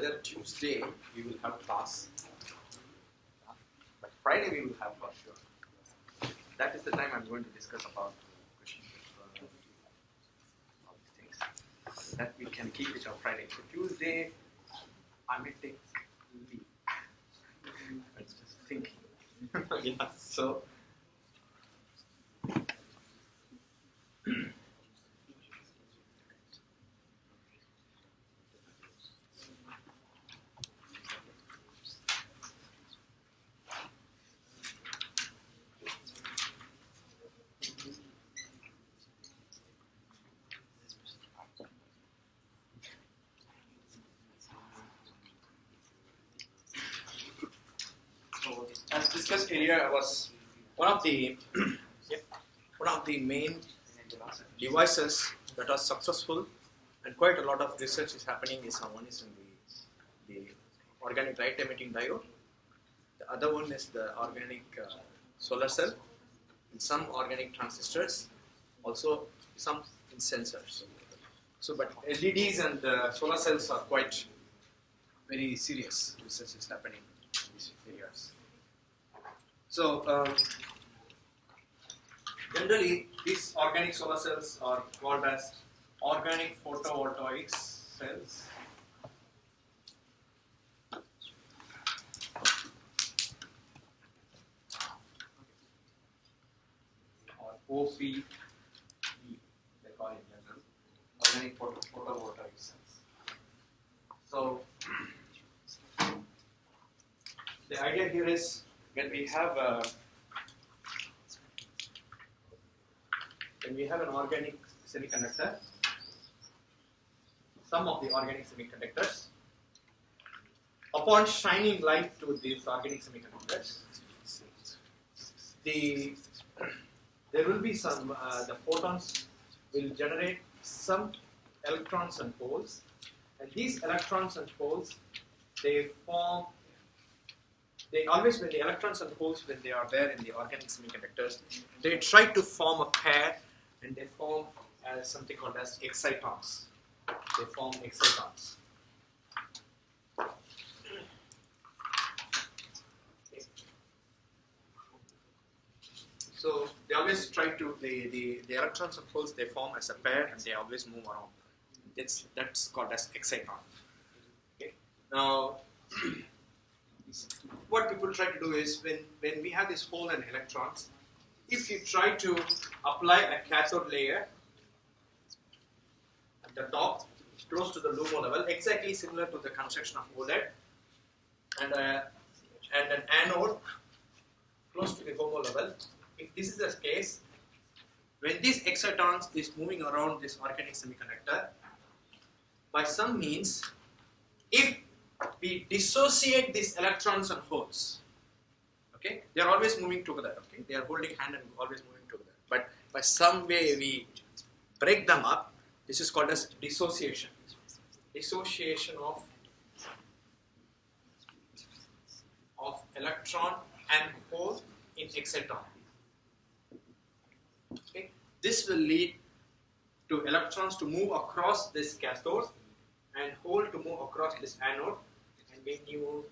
whether Tuesday we will have class, but Friday we will have for sure. That is the time I'm going to discuss about question paper, all these things. That we can keep it on Friday. So Tuesday, I may take leave. I was just thinking. Yeah. So. As discussed earlier, was one of the main devices that are successful, and quite a lot of research is happening. One is in the organic light emitting diode. The other one is the organic solar cell, and some organic transistors, also some in sensors. So, but LEDs and solar cells are quite very serious research is happening in these areas. So, generally, these organic solar cells are called as organic photovoltaic cells. Or OPE, they call it in general, organic photovoltaic cells. So, the idea here is when we have an organic semiconductor, some of the organic semiconductors, upon shining light to these organic semiconductors, there will be some, the photons will generate some electrons and holes, and these electrons and holes, they always, when the electrons and holes, when they are there in the organic semiconductors, they try to form a pair, and they form as something called as excitons. They form excitons. Okay. So they always try to, the electrons and holes, they form as a pair, and they always move around. That's called as exciton. Okay. Now, what people try to do is when we have this hole and electrons, if you try to apply a cathode layer at the top, close to the LUMO level, exactly similar to the construction of OLED, and an anode close to the HOMO level, if this is the case, when these excitons is moving around this organic semiconductor, by some means, if we dissociate these electrons and holes, okay, they are always moving together, okay, they are holding hand and always moving together, but by some way we break them up, this is called as dissociation of electron and hole in exciton. Okay, this will lead to electrons to move across this cathode and hole to move across this anode. And when you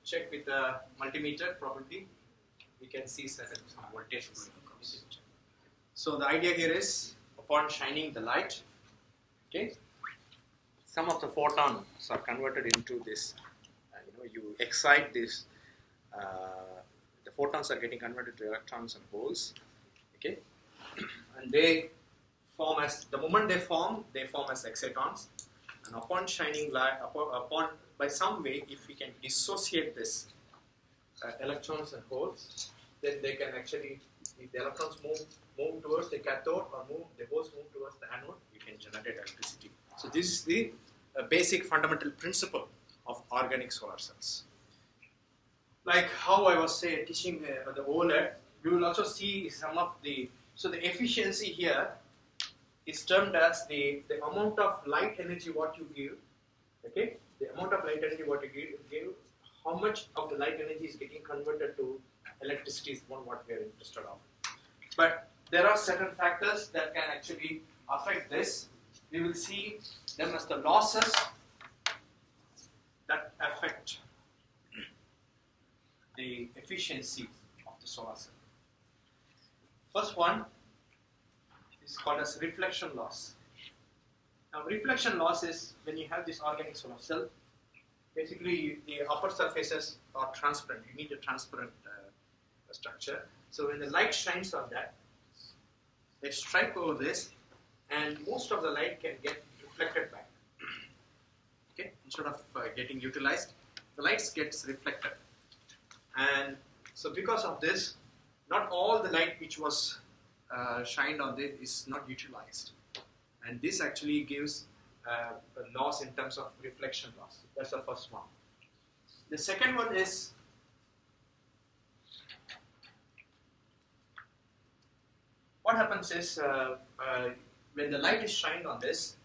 check with the multimeter probably, we can see some voltage flowing across it. So the idea here is, upon shining the light, okay, some of the photons are converted into this, you excite this, the photons are getting converted to electrons and holes, okay, and they form as, the moment they form as excitons, and upon shining light, by some way, if we can dissociate this electrons and holes, then they can actually, if the electrons move towards the cathode or the holes move towards the anode, we can generate electricity. So this is the basic fundamental principle of organic solar cells. Like how I was teaching the OLED, you will also see some of the, so the efficiency here is termed as the amount of light energy what you give, okay, the amount of light energy what you give, how much of the light energy is getting converted to electricity is one what we are interested of. But there are certain factors that can actually affect this. We will see them as the losses affect the efficiency of the solar cell. First one is called as reflection loss. Now, reflection loss is when you have this organic solar cell, basically the upper surfaces are transparent. You need a transparent structure. So when the light shines on that, they strike over this, and most of the light can get reflected back. Okay, instead of getting utilized, the light gets reflected. And so because of this, not all the light which was shined on this is not utilized. And this actually gives a loss in terms of reflection loss. That's the first one. The second one is what happens is when the light is shined on this,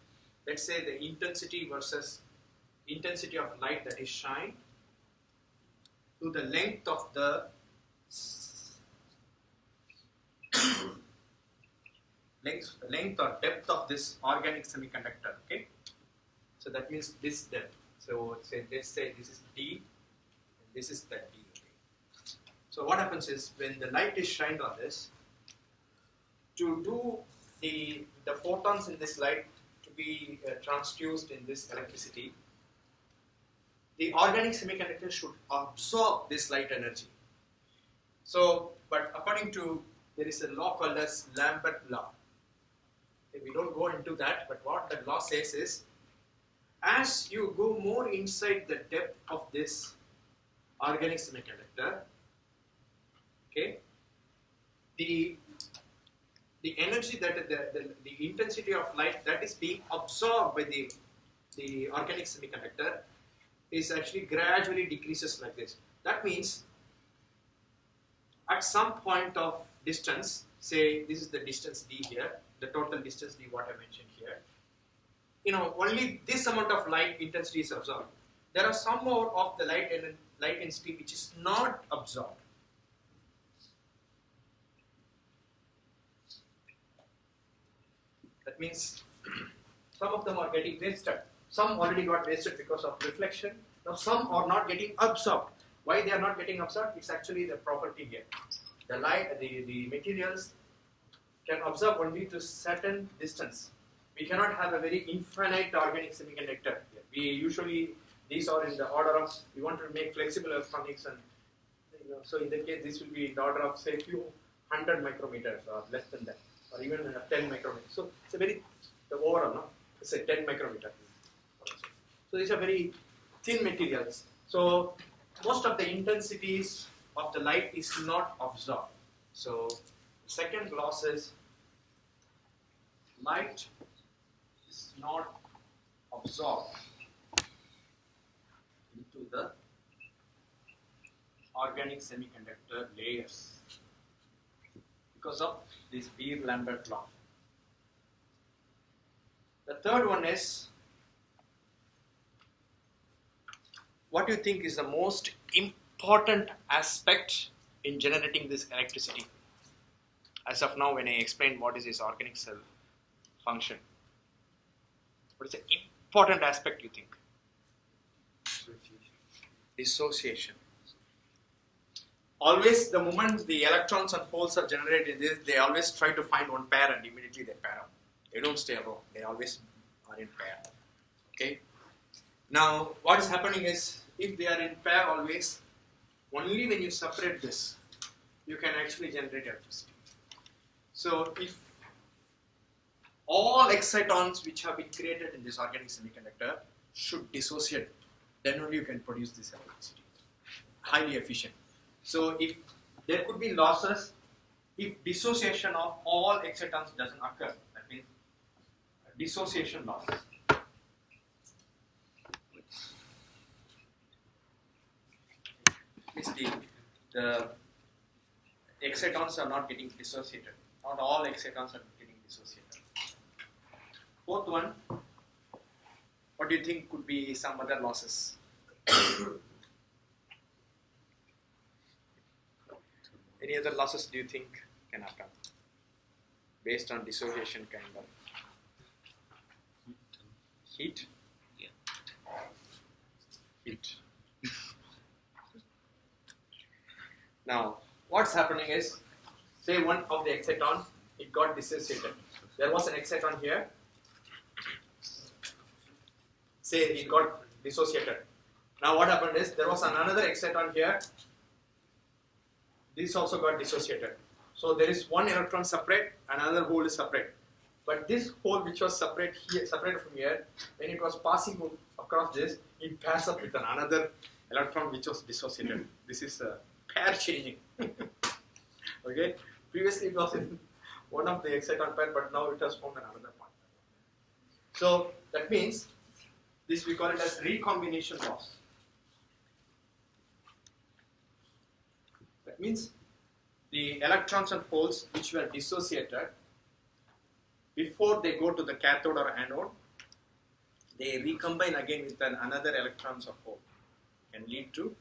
let's say the intensity versus intensity of light that is shined to the length of the length or depth of this organic semiconductor. Okay, so that means this depth. So let's say this is D, and this is the D. Okay. So what happens is when the light is shined on this, to do the photons in this light to be transduced in this electricity, the organic semiconductor should absorb this light energy. So, but according to, there is a law called as Lambert law. Okay, we don't go into that, but what the law says is, as you go more inside the depth of this organic semiconductor, okay, the energy that the intensity of light that is being absorbed by the organic semiconductor is actually gradually decreases like this. That means at some point of distance, say this is the distance D here, the total distance D what I mentioned here, you know, only this amount of light intensity is absorbed. There are some more of the light intensity which is not absorbed. That means some of them are getting wasted. Some already got wasted because of reflection. Now some are not getting absorbed. Why they are not getting absorbed? It's actually the property here. The light, the materials can absorb only to certain distance. We cannot have a very infinite organic semiconductor. We usually, these are in the order of, we want to make flexible electronics, and you know, so in that case this will be in the order of say few 100 micrometers or less than that, or even 10 micrometers. So it's a very, the overall, no? It's a 10 micrometer. So these are very thin materials. So most of the intensities of the light is not absorbed. So the second loss is light is not absorbed into the organic semiconductor layers because of this Beer-Lambert law. The third one is, what do you think is the most important aspect in generating this electricity? As of now, when I explained what is this organic cell function, what is the important aspect you think? Dissociation. Always, the moment the electrons and holes are generated, they always try to find one pair and immediately they pair up. They don't stay alone. They always are in pair. Okay. Now, what is happening is, if they are in pair always, only when you separate this, you can actually generate electricity. So, if all excitons which have been created in this organic semiconductor should dissociate, then only you can produce this electricity. Highly efficient. So, if there could be losses, if dissociation of all excitons doesn't occur, that means dissociation loss. The excitons are not getting dissociated. Not all excitons are getting dissociated. Fourth one, what do you think could be some other losses? Any other losses do you think can happen based on dissociation kind of? Heat? Yeah. Heat. Now, what's happening is, say one of the exciton, it got dissociated. There was an exciton here. Say it got dissociated. Now what happened is, there was another exciton here. This also got dissociated. So there is one electron separate, another hole is separate. But this hole which was separate here, separated from here, when it was passing across this, it pairs up with another electron which was dissociated. This is pair changing. Okay. Previously it was in one of the exciton pair, but now it has formed another one. So that means this we call it as recombination loss. That means the electrons and holes which were dissociated, before they go to the cathode or anode, they recombine again with another electrons or hole, can lead to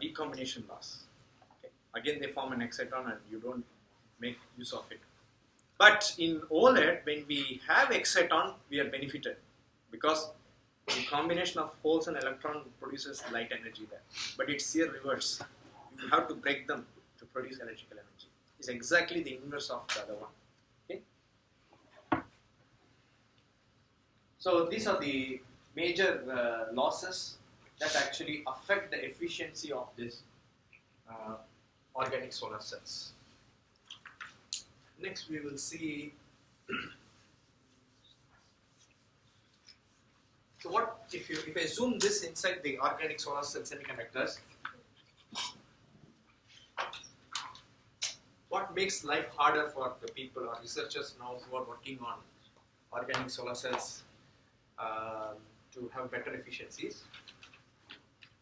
recombination loss. Okay. Again they form an exciton and you don't make use of it. But in OLED, when we have exciton, we are benefited because the combination of holes and electron produces light energy there. But it's here reverse. You have to break them to produce electrical energy. It's exactly the inverse of the other one. Okay. So these are the major losses that actually affect the efficiency of this organic solar cells. Next we will see, so what if I zoom this inside the organic solar cell semiconductors, what makes life harder for the people or researchers now who are working on organic solar cells to have better efficiencies?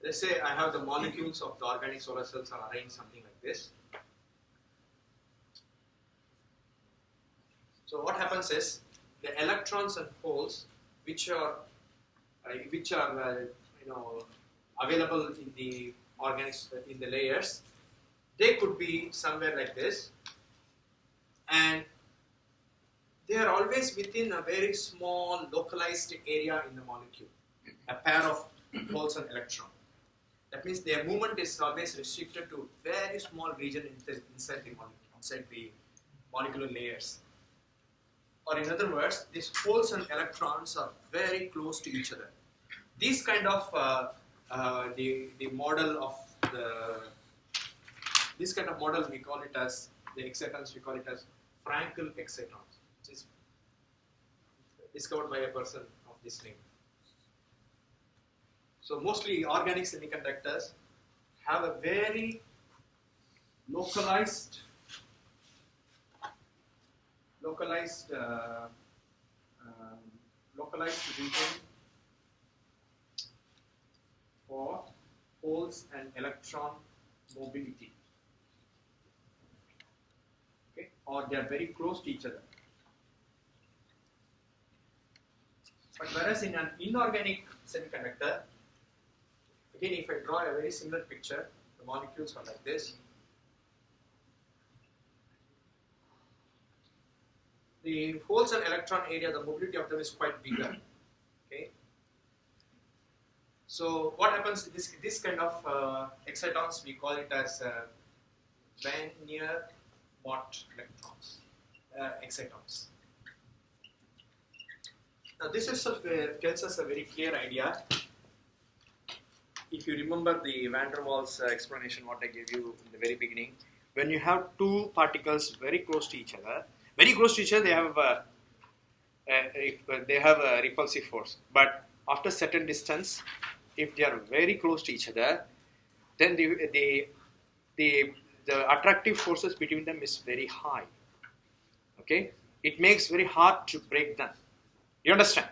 Let's say I have the molecules of the organic solar cells are arranged something like this. So what happens is the electrons and holes which are available in the in the layers, they could be somewhere like this, and they are always within a very small localized area in the molecule, a pair of holes and electron. That means their movement is always restricted to very small region inside the molecular layers. Or in other words, these holes and electrons are very close to each other. These kind of the model of this kind of model we call it as the excitons. We call it as Frankel excitons, which is discovered by a person of this name. So mostly organic semiconductors have a very localized region for holes and electron mobility. Okay, or they are very close to each other. But whereas in an inorganic semiconductor, again, if I draw a very similar picture, the molecules are like this. The holes and electron area, the mobility of them is quite bigger. Okay. So what happens? This kind of excitons, we call it as Van Neer-Mott electrons, excitons. Now this itself tells us a very clear idea. If you remember the Van der Waals explanation, what I gave you in the very beginning, when you have two particles very close to each other, they have a repulsive force. But after certain distance, if they are very close to each other, then the attractive forces between them is very high. Okay, it makes very hard to break them. Do you understand?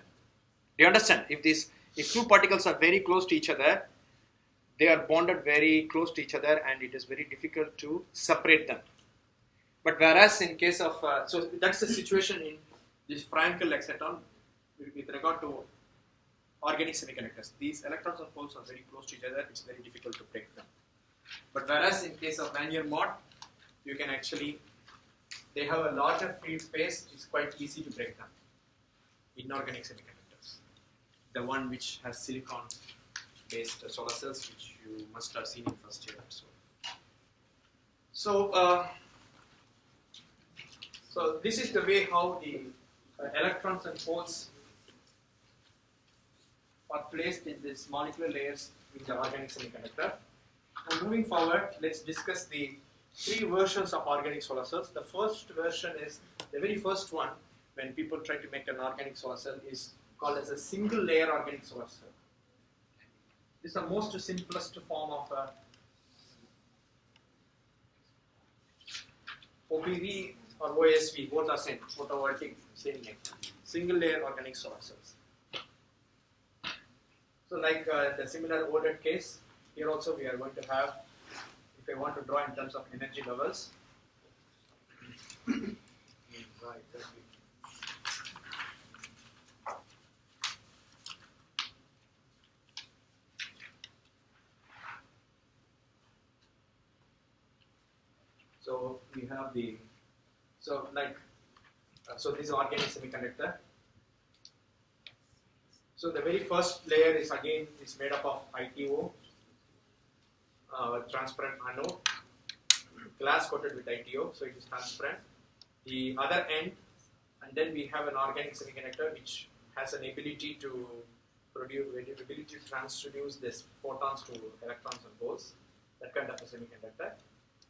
If two particles are very close to each other, they are bonded very close to each other, and it is very difficult to separate them. But whereas in case of so that's the situation in this Frankel exciton with regard to organic semiconductors. These electrons and holes are very close to each other. It's very difficult to break them. But whereas in case of Van Neer-Mott, you can actually, they have a larger field space. It's quite easy to break them. Inorganic semiconductors, the one which has silicon-based solar cells, which you must have seen in first year or so. So this is the way how the electrons and holes are placed in these molecular layers in the organic semiconductor. Now moving forward, let's discuss the three versions of organic solar cells. The first version is the very first one when people try to make an organic solar cell is called as a single layer organic solar cell. This is the most simplest form of OPV or OSV, both are same, photovoltaic, same name. Single layer organic solar cells. So like the similar ordered case, here also we are going to have, if I want to draw in terms of energy levels, so we have the, so this is organic semiconductor. So the very first layer is again made up of ITO, transparent anode, glass coated with ITO, so it is transparent. The other end, and then we have an organic semiconductor which has an ability to transduce this photons to electrons and holes, that kind of a semiconductor.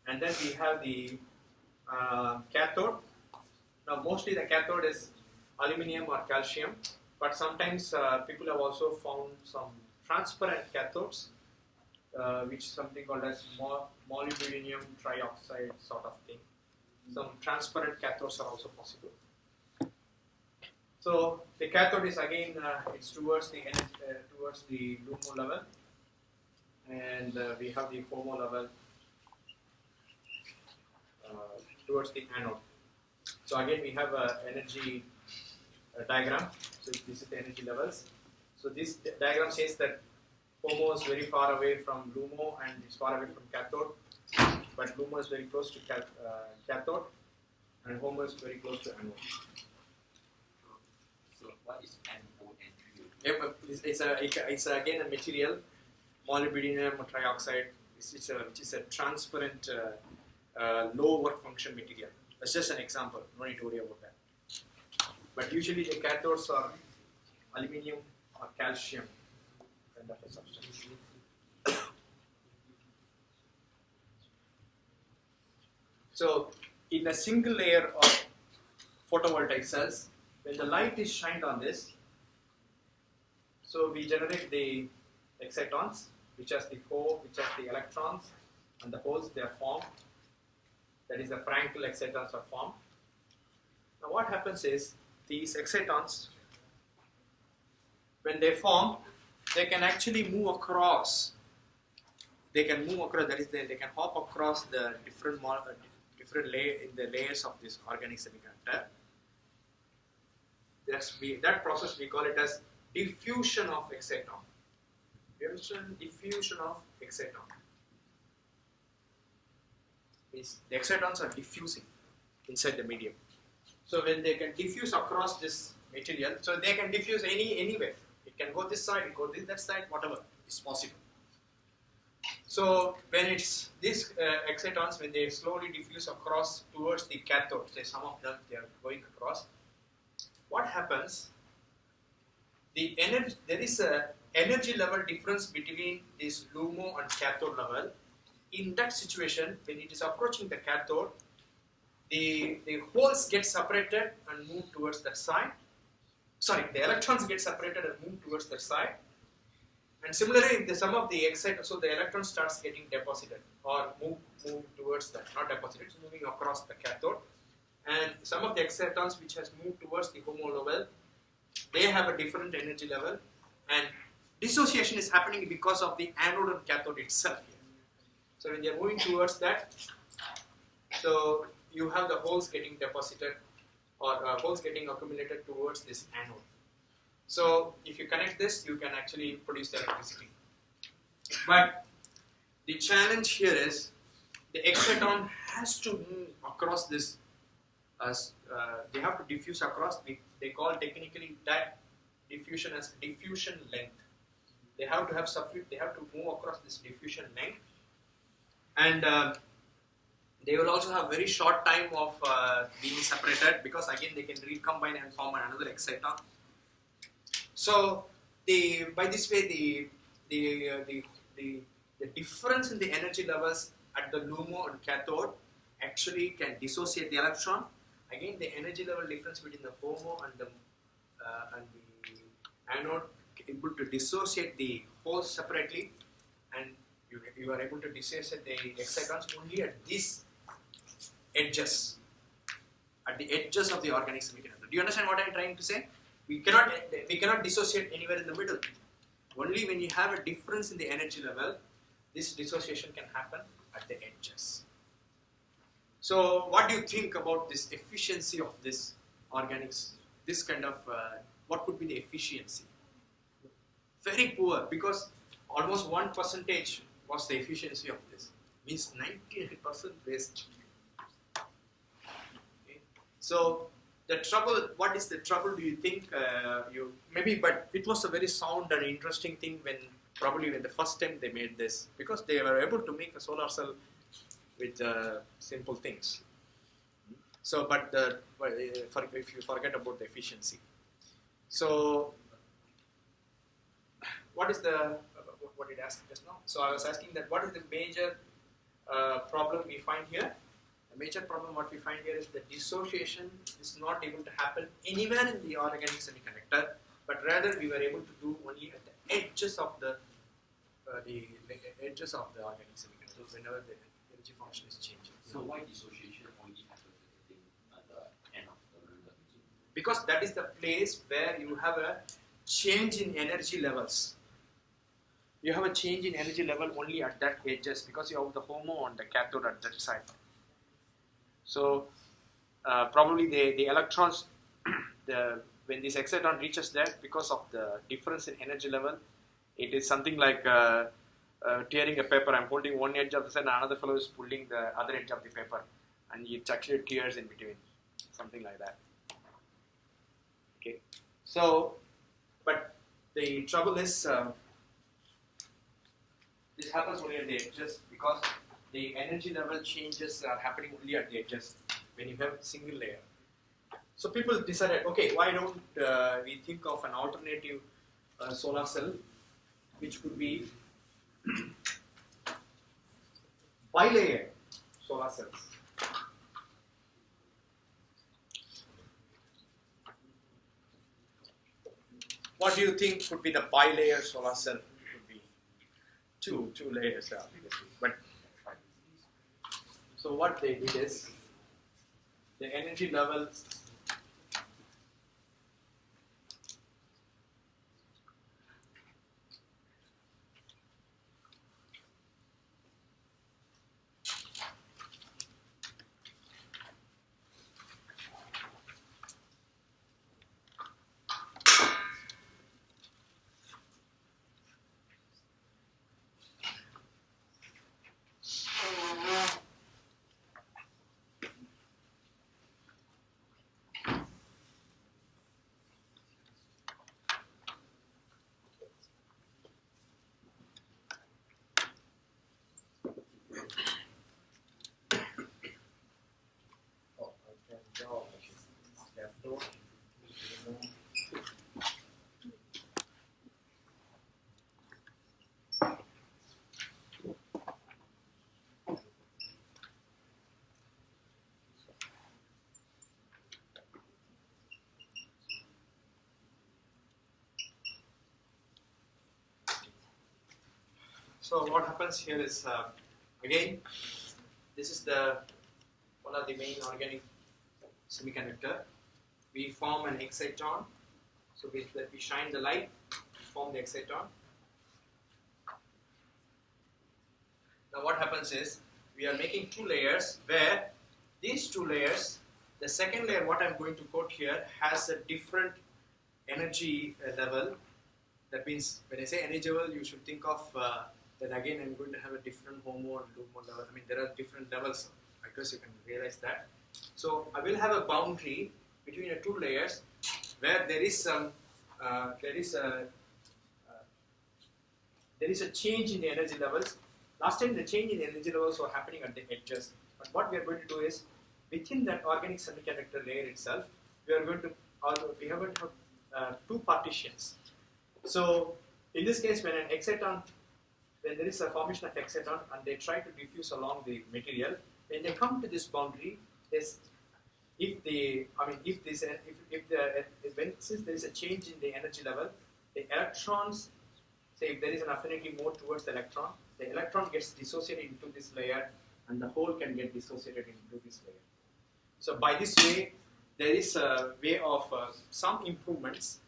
And then we have the cathode. Now mostly the cathode is aluminium or calcium, but sometimes people have also found some transparent cathodes, which is something called as molybdenum trioxide sort of thing. Some transparent cathodes are also possible. So the cathode is again it's towards the LUMO level, and we have the HOMO level towards the anode. So again we have a energy diagram. So this is the energy levels. So this diagram says that HOMO is very far away from LUMO and it's far away from cathode, but LUMO is very close to cathode and HOMO is very close to anode. So what is NO and It's again a material, molybdenum trioxide, which is a transparent low work function material. That's just an example, no need to worry about that. But usually the cathodes are aluminium or calcium kind of a substance. So in a single layer of photovoltaic cells, when the light is shined on this, so we generate the excitons, which has the electrons, and the holes they are formed. That is, the Frankel excitons are formed. Now what happens is, these excitons, when they form, they can actually move across. They can move across. That is, they can hop across the different layers of this organic semiconductor. That process we call it as diffusion of exciton. You understand? Diffusion of exciton. The excitons are diffusing inside the medium. So when they can diffuse across this material, so they can diffuse anywhere. It can go this side, it go that side, whatever is possible. So when it's these excitons, when they slowly diffuse across towards the cathode, say some of them they are going across, what happens? There is a energy level difference between this LUMO and cathode level. In that situation, when it is approaching the cathode, the holes get separated and move towards that side. Sorry, the electrons get separated and move towards that side. And similarly, some of the excitons, so the electron starts getting deposited or move towards that, not deposited, it's moving across the cathode. And some of the excitons which has moved towards the HOMO level, they have a different energy level, and dissociation is happening because of the anode and cathode itself here. So when they are moving towards that, so you have the holes getting deposited or holes getting accumulated towards this anode. So if you connect this, you can actually produce the electricity. But the challenge here is the exciton has to move across this. They have to diffuse across. They call technically that diffusion as diffusion length. They have to have They have to move across this diffusion length. And they will also have very short time of being separated, because again they can recombine and form another exciton. So by this way the difference in the energy levels at the LUMO and cathode actually can dissociate the electron. Again, the energy level difference between the HOMO and the anode able to dissociate the holes separately, and you are able to dissociate the excitons only at these edges, of the organic semiconductor. Do you understand what I am trying to say? We cannot dissociate anywhere in the middle. Only when you have a difference in the energy level, this dissociation can happen at the edges. So, what do you think about this efficiency of this organics? This kind of what could be the efficiency? Very poor, because almost 1% was the efficiency of this. Means 98% waste. Okay. So the trouble. What is the trouble? Do you think But it was a very sound and interesting thing when the first time they made this, because they were able to make a solar cell with simple things. So, but if you forget about the efficiency, so what is what did I ask just now? So I was asking that what is the major problem we find here? The major problem what we find here is the dissociation is not able to happen anywhere in the organic semiconductor, but rather we were able to do only at the edges of the edges of the organic semiconductor whenever the energy function is changing. So why dissociation only happens at the end of the ribbon? Because that is the place where you have a change in energy levels. You have a change in energy level only at that edges, because you have the HOMO on the cathode at that side. So probably the electrons, when this exciton reaches there, because of the difference in energy level, it is something like tearing a paper. I'm holding one edge of the side, and another fellow is pulling the other edge of the paper, and it actually tears in between, something like that. Okay, so but the trouble is this happens only at the edges, because the energy level changes are happening only at the edges when you have a single layer. So people decided, okay, why don't we think of an alternative solar cell, which could be bilayer solar cells. What do you think could be the bilayer solar cell? It could be two layers, but so what they did is the energy levels So what happens here is, again, this is one of the main organic semiconductor. We form an exciton. So we shine the light, form the exciton. Now what happens is, we are making two layers, where these two layers, the second layer, what I'm going to quote here, has a different energy level. That means when I say energy level, you should think of that again I'm going to have a different HOMO and LUMO level. I mean, there are different levels. I guess you can realize that. So I will have a boundary between the two layers where there is some there is a change in the energy levels. Last time the change in the energy levels were happening at the edges, but what we are going to do is, within that organic semiconductor layer itself, we are going to have two partitions. So in this case, when there is a formation of exciton and they try to diffuse along the material, when they come to this boundary, since there is a change in the energy level, the electrons, say if there is an affinity more towards the electron gets dissociated into this layer, and the hole can get dissociated into this layer. So by this way, there is a way of some improvements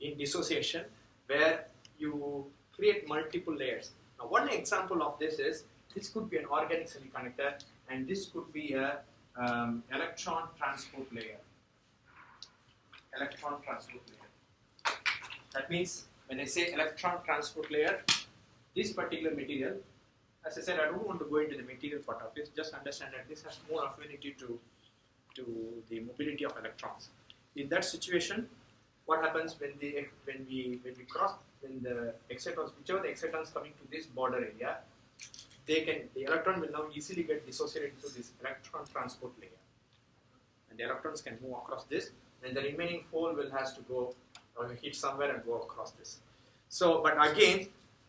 in dissociation where you create multiple layers. Now, one example of this is, this could be an organic semiconductor, and this could be a electron transport layer. Electron transport layer. That means when I say electron transport layer, this particular material, as I said, I don't want to go into the material part of it. Just understand that this has more affinity to the mobility of electrons. In that situation, what happens when the excitons, whichever the excitons coming to this border area, the electron will now easily get dissociated into this electron transport layer, and the electrons can move across this, and the remaining hole will has to go hit somewhere and go across this. So, but again,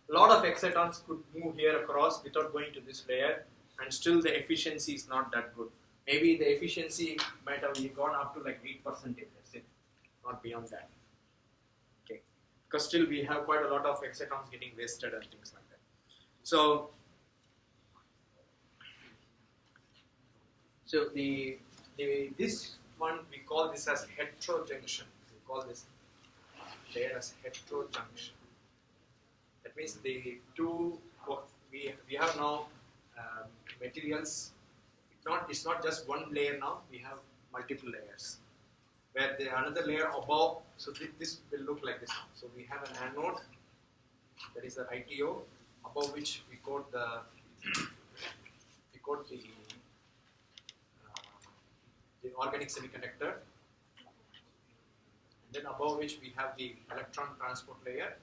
a lot of excitons could move here across without going to this layer, and still the efficiency is not that good. Maybe the efficiency might have gone up to like 8%, that's it, not beyond that. Okay, because still we have quite a lot of excitons getting wasted and things like that. So this one, we call this as heterojunction. We call this layer as heterojunction. That means the two, we have now materials. It's not just one layer now. We have multiple layers. Where another layer above. So this will look like this now. So we have an anode. That is the ITO, above which we coat the organic semiconductor, and then above which we have the electron transport layer.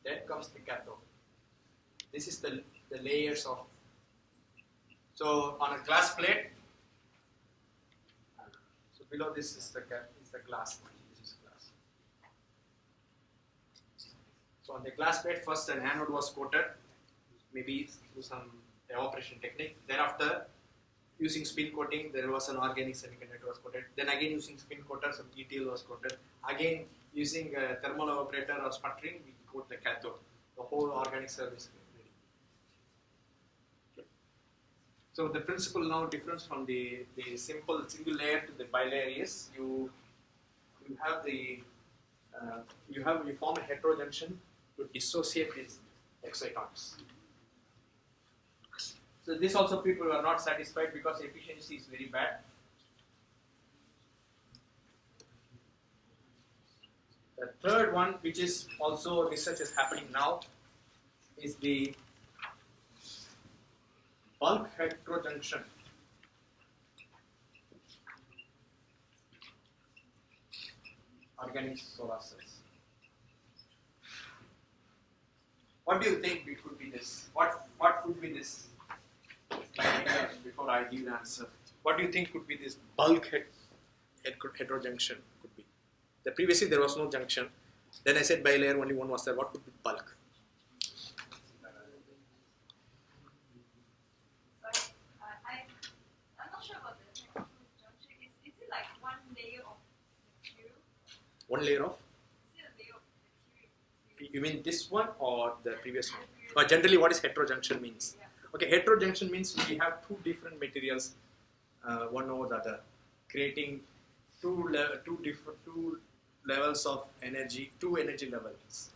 Then comes the cathode. This is the layers of. So on a glass plate, so below this is the glass. This is glass. So on the glass plate, first an anode was coated, maybe through some evaporation technique. Thereafter, using spin coating, there was an organic semiconductor was coated. Then again using spin coater, some ETL was coated. Again using a thermal evaporator or sputtering, we coat the cathode. The whole organic service ready. Okay. So the principle now difference from the simple single layer to the bilayer is you form a heterojunction to dissociate these excitons. So this also people are not satisfied because efficiency is very bad. The third one, which is also research is happening now, is the bulk heterojunction. Organic solar cells. What do you think it could be this? What could be this? Before I give the answer, what do you think could be this bulk heterojunction could be? Previously there was no junction. Then I said bilayer, only one was there. What could be bulk? I'm not sure about the junction. Is it like one layer of material? One layer of? Is it a layer of material? You mean this one or the previous one? Or generally, what is heterojunction means? Yeah. Okay, heterojunction means we have two different materials, one over the other, creating two levels of energy, two energy levels.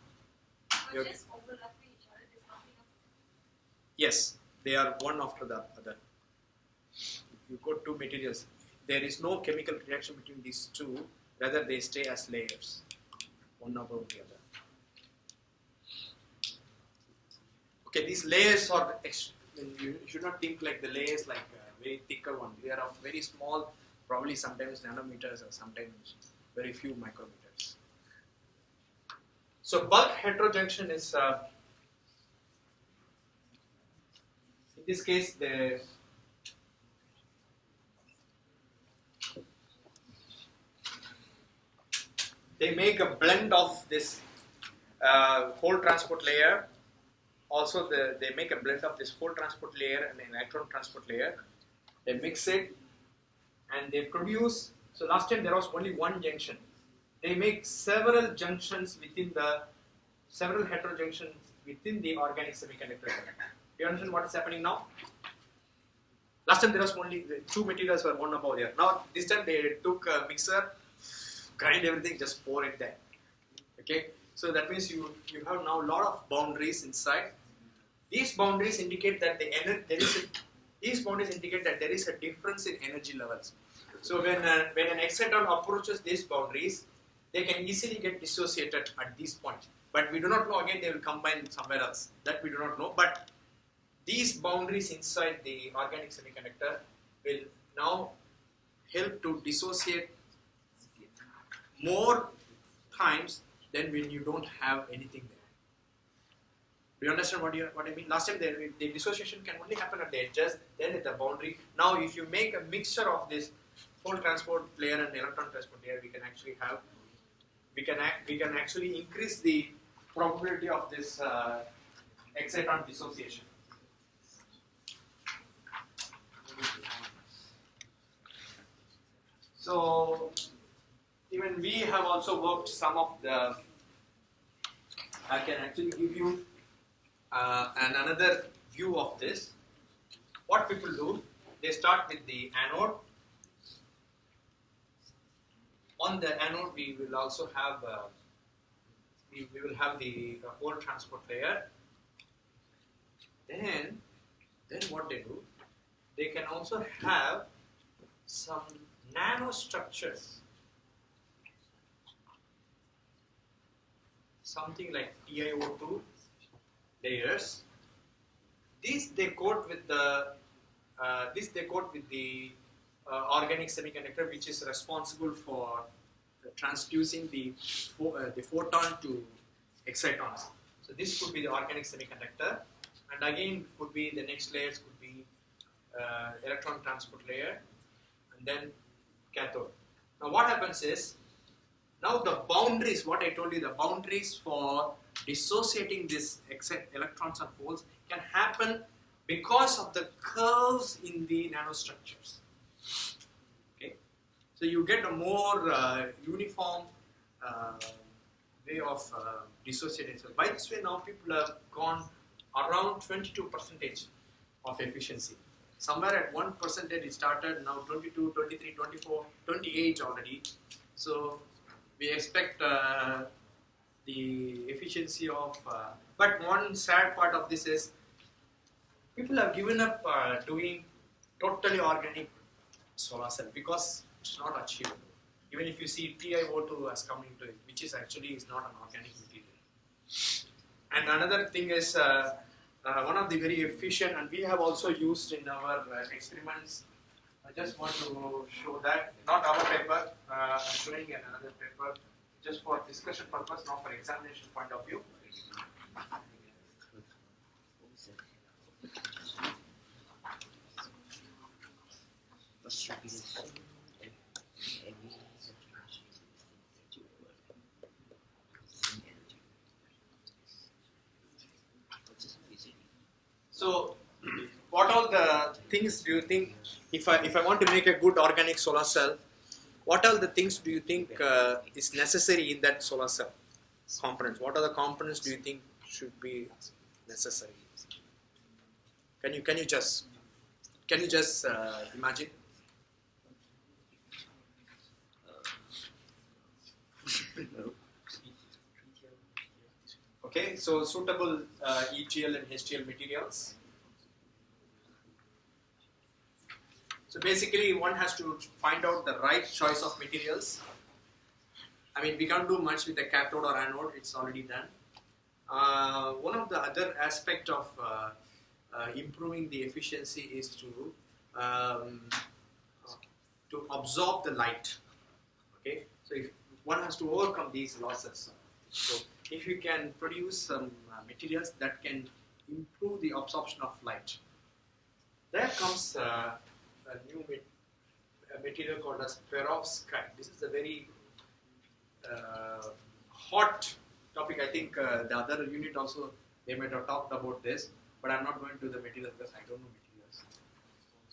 So just overlapping each other, there's nothing else. Yes, they are one after the other. You got two materials. There is no chemical reaction between these two, rather they stay as layers, one above the other. Okay, these layers are, you should not think like the layers like a very thicker one. They are of very small, probably sometimes nanometers or sometimes very few micrometers. So bulk heterojunction is, in this case, they make a blend of this whole transport layer. Also, they make a blend of this whole transport layer and an electron transport layer. They mix it and they produce. So last time there was only one junction. They make several junctions within several heterojunctions within the organic semiconductor. Do you understand what is happening now? Last time there was only the two materials were one above there. Now this time they took a mixer, grind everything, just pour it there. Okay, so that means you have now a lot of boundaries inside. These boundaries indicate that these boundaries indicate that there is a difference in energy levels. So when an exciton approaches these boundaries, they can easily get dissociated at this point. But we do not know, again they will combine somewhere else. That we do not know. But these boundaries inside the organic semiconductor will now help to dissociate more times than when you don't have anything there. Do you understand what I mean? Last time the dissociation can only happen at the edges, then at the boundary. Now if you make a mixture of this whole transport layer and electron transport layer, we can actually increase the probability of this exciton dissociation. So even we have also worked some of the. I can actually give you another view of this. What people do, they start with the anode. On the anode, we will also have we will have the whole transport layer. Then what they do, they can also have some nanostructures, something like TiO2 layers. These they coat with the organic semiconductor, which is responsible for transducing the photon to excitons. So this could be the organic semiconductor, and again could be the next layers could be electron transport layer, and then cathode. Now what happens is, now the boundaries, what I told you, the boundaries for dissociating these electrons and holes can happen because of the curves in the nanostructures. Okay, so you get a more uniform way of dissociating. So by this way, now people have gone around 22% of efficiency. Somewhere at 1% it started, now 22, 23, 24, 28 already. So we expect the efficiency of, but one sad part of this is people have given up doing totally organic solar cell because it's not achievable. Even if you see TiO2 as coming to it, which is actually is not an organic material. And another thing is one of the very efficient, and we have also used in our experiments. I just want to show that, not our paper, I'm showing another paper just for discussion purpose, not for examination point of view. So, what all the things do you think, if I want to make a good organic solar cell, what all the things do you think is necessary in that solar cell components? What are the components do you think should be necessary? Can you just imagine? Okay, so suitable ETL and HTL materials. So basically, one has to find out the right choice of materials. I mean, we can't do much with the cathode or anode; it's already done. One of the other aspect of improving the efficiency is to absorb the light. Okay, so if one has to overcome these losses. So if you can produce some materials that can improve the absorption of light, there comes a new material called as perovskite. This is a very hot topic. I think the other unit also they might have talked about this, but I'm not going to the material because I don't know materials.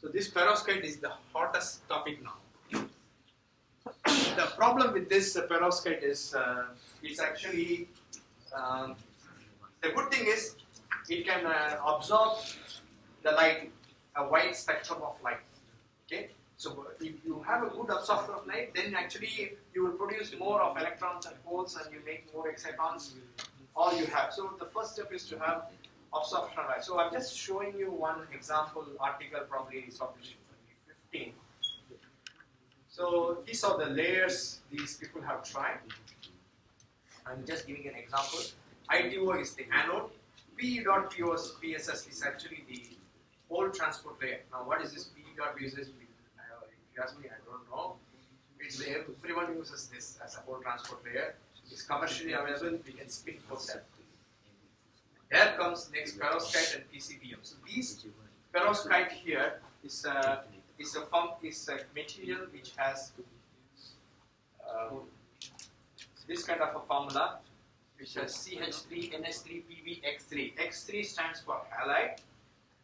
So this perovskite is the hottest topic now. The problem with this perovskite is it's actually the good thing is it can absorb the light, a wide spectrum of light. Okay, so if you have a good absorption of light, then actually you will produce more of electrons and holes, and you make more excitons. All you have. So the first step is to have absorption of light. So I'm just showing you one example article, probably is published in 2015. So these are the layers these people have tried. I'm just giving an example. ITO is the anode. P.PSS is actually the whole transport layer. Now, what is this P.PSS? If you ask me, I don't know. It's everyone uses this as a whole transport layer. It's commercially available. We can speak for that. There comes next perovskite and PCBM. So these perovskite here is a material which has this kind of a formula, which has CH3NH3PbX3. X3 stands for halide,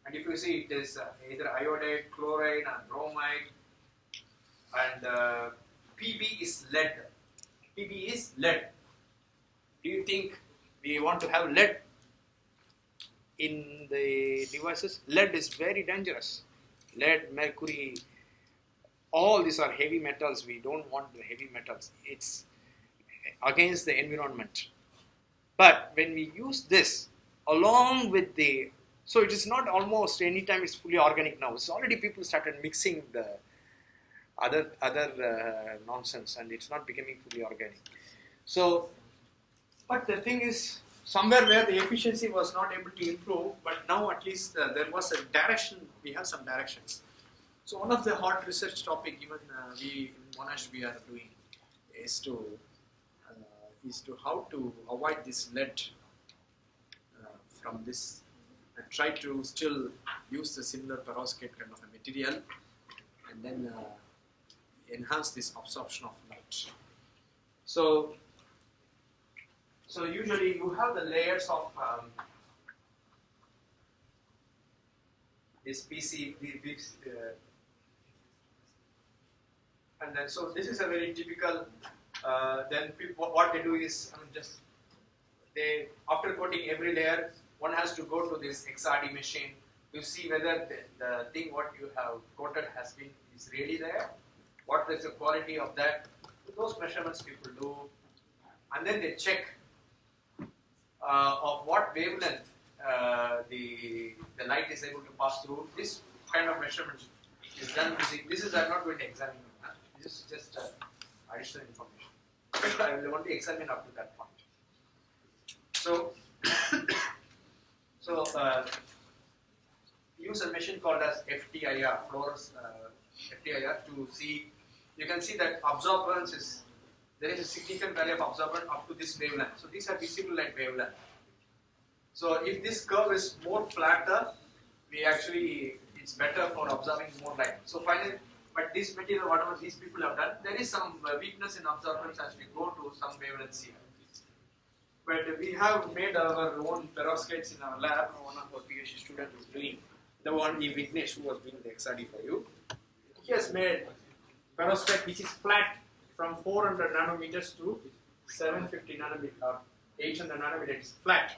and if you see it is either iodide, chloride, and bromide, and Pb is lead. Pb is lead. Do you think we want to have lead in the devices? Lead is very dangerous. Lead, mercury, all these are heavy metals. We don't want the heavy metals. It's against the environment. But when we use this along with the, so it is not almost anytime it's fully organic now. It's already people started mixing the other nonsense, and it's not becoming fully organic. So, but the thing is, somewhere where the efficiency was not able to improve, but now at least there was a direction, we have some directions. So one of the hot research topic even we in Monash we are doing is to how to avoid this lead from this and try to still use the similar perovskite kind of a material and then enhance this absorption of light. So usually you have the layers of this PC, and then so this is a very typical. Then people, what they do is, they after coating every layer, one has to go to this XRD machine to see whether the thing what you have coated is really there. What is the quality of that? Those measurements people do, and then they check of what wavelength the light is able to pass through. This kind of measurement is done using. This is I'm not going to examine. This is just additional information. I will only examine up to that point. So, use a machine called as FTIR, FTIR to see. You can see that absorbance is, there is a significant value of absorbance up to this wavelength. So these are visible light wavelength. So if this curve is more flatter, it's better for absorbing more light. So finally, but this material, whatever these people have done, there is some weakness in absorbance as we go to some wavelengths here. But we have made our own perovskites in our lab. One of our PhD students is doing, the one Vignesh who was doing the XRD for you. He has made perovskite which is flat from 400 nanometers to 750 nanometers or 800 nanometers. It's flat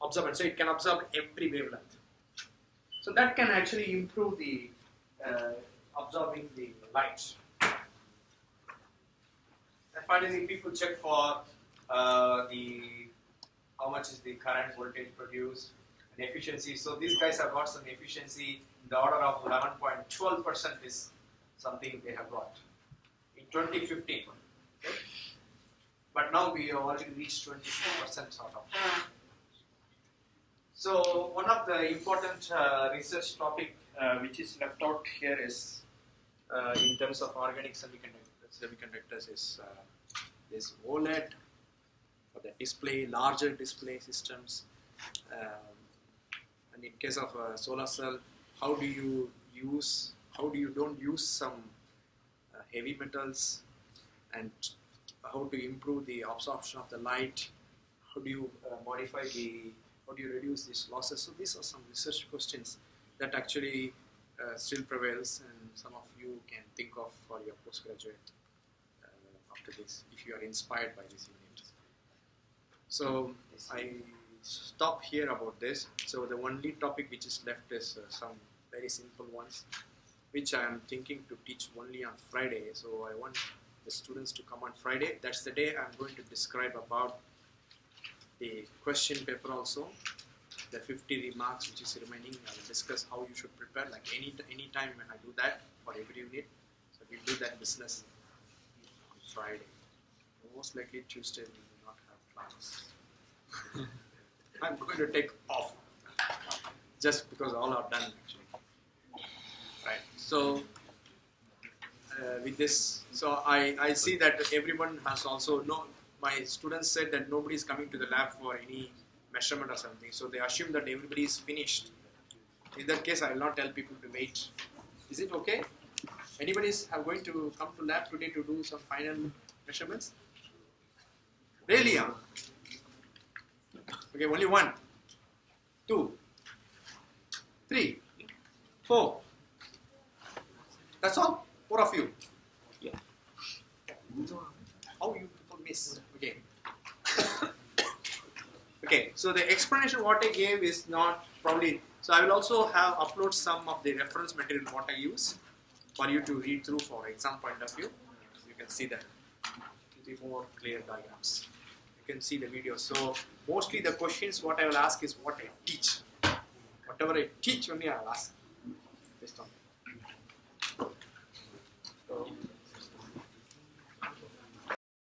absorbance, so it can absorb every wavelength. So that can actually improve the absorbing the light. And finally, people check for how much is the current voltage produced and efficiency. So these guys have got some efficiency in the order of 11.12% is something they have got in 2015. Okay? But now we have already reached 24% sort of. So one of the important research topic which is left out here is in terms of organic semiconductors is this OLED for the display, larger display systems, and in case of a solar cell, how do you don't use some heavy metals and how to improve the absorption of the light, how do you how do you reduce these losses. So these are some research questions that actually still prevails, and some of you can think of for your postgraduate after this, if you are inspired by these units. So I stop here about this. So the only topic which is left is some very simple ones, which I am thinking to teach only on Friday. So I want the students to come on Friday. That's the day I'm going to describe about the question paper also. The 50 remarks which is remaining, I will discuss how you should prepare, like any time when I do that for every unit. So we'll do that business on Friday. Most likely Tuesday we will not have class. I'm going to take off just because all are done actually. Right. So with this, so I see that everyone has also my students said that nobody is coming to the lab for any measurement or something, so they assume that everybody is finished. In that case, I will not tell people to wait. Is it okay? Anybody is going to come to lab today to do some final measurements? Really? Huh? Okay, only 1, 2, 3, 4. That's all? 4 of you? Yeah. How you people miss? Okay. Okay, so the explanation what I gave is not probably, so I will also have upload some of the reference material what I use for you to read through for exam point of view. You can see that. It will be more clear diagrams. You can see the video. So mostly the questions what I will ask is what I teach. Whatever I teach only I will ask based on that.